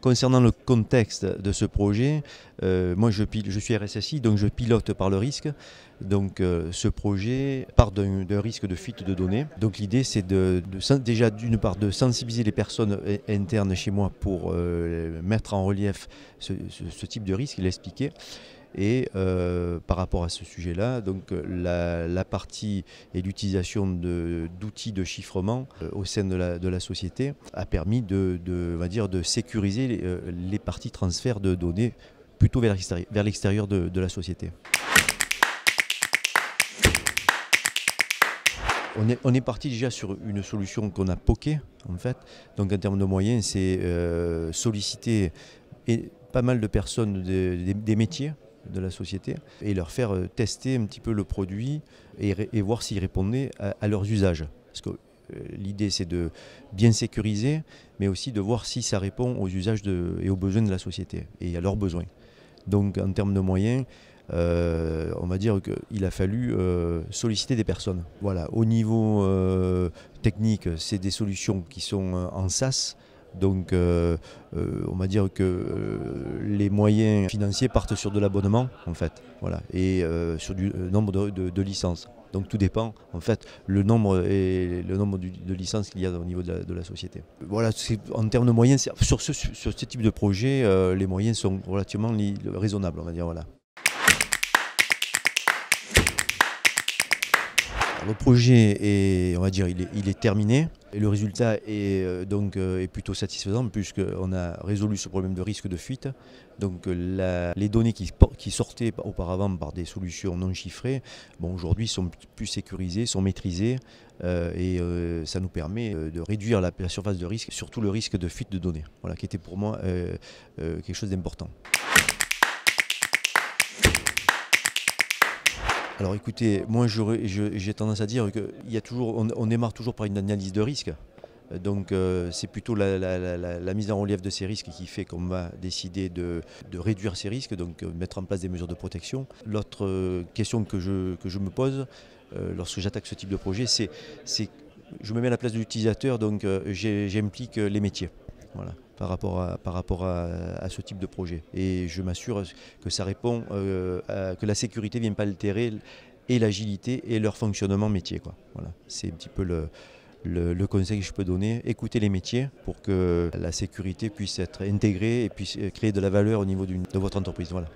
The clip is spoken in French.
concernant le contexte de ce projet, moi je suis RSSI, donc je pilote par le risque. Donc ce projet part d'un risque de fuite de données. Donc l'idée c'est déjà d'une part de sensibiliser les personnes internes chez moi pour mettre en relief ce type de risque, l'expliquer. Et par rapport à ce sujet-là, donc la partie et l'utilisation d'outils de chiffrement au sein de la société a permis on va dire, de sécuriser les parties transfert de données plutôt vers l'extérieur de la société. On est parti déjà sur une solution qu'on a POCée en fait. Donc en termes de moyens, c'est solliciter pas mal de personnes des métiers de la société et leur faire tester un petit peu le produit et voir s'ils répondaient à leurs usages. Parce que l'idée c'est de bien sécuriser, mais aussi de voir si ça répond aux usages et aux besoins de la société et à leurs besoins. Donc en termes de moyens, on va dire qu'il a fallu solliciter des personnes. Voilà. Au niveau technique, c'est des solutions qui sont en SaaS. Donc on va dire que les moyens financiers partent sur de l'abonnement en fait, voilà, et sur du nombre de licences. Donc tout dépend en fait le nombre de licences qu'il y a au niveau de la société. Voilà, en termes de moyens, sur ce type de projet, les moyens sont relativement raisonnables, on va dire, voilà. Le projet est, on va dire, il est terminé et le résultat est plutôt satisfaisant puisqu'on a résolu ce problème de risque de fuite. Donc les données qui sortaient auparavant par des solutions non chiffrées, bon, aujourd'hui sont plus sécurisées, sont maîtrisées et ça nous permet de réduire la surface de risque, surtout le risque de fuite de données, voilà, qui était pour moi quelque chose d'important. Alors écoutez, moi j'ai tendance à dire qu'on démarre toujours par une analyse de risque. Donc c'est plutôt la mise en relief de ces risques qui fait qu'on va décider de réduire ces risques, donc mettre en place des mesures de protection. L'autre question que je me pose lorsque j'attaque ce type de projet, c'est je me mets à la place de l'utilisateur, donc j'implique les métiers. Voilà, par rapport à ce type de projet. Et je m'assure que ça répond, que la sécurité ne vient pas altérer et l'agilité et leur fonctionnement métier, quoi. Voilà, c'est un petit peu le conseil que je peux donner. Écoutez les métiers pour que la sécurité puisse être intégrée et puisse créer de la valeur au niveau de votre entreprise. Voilà.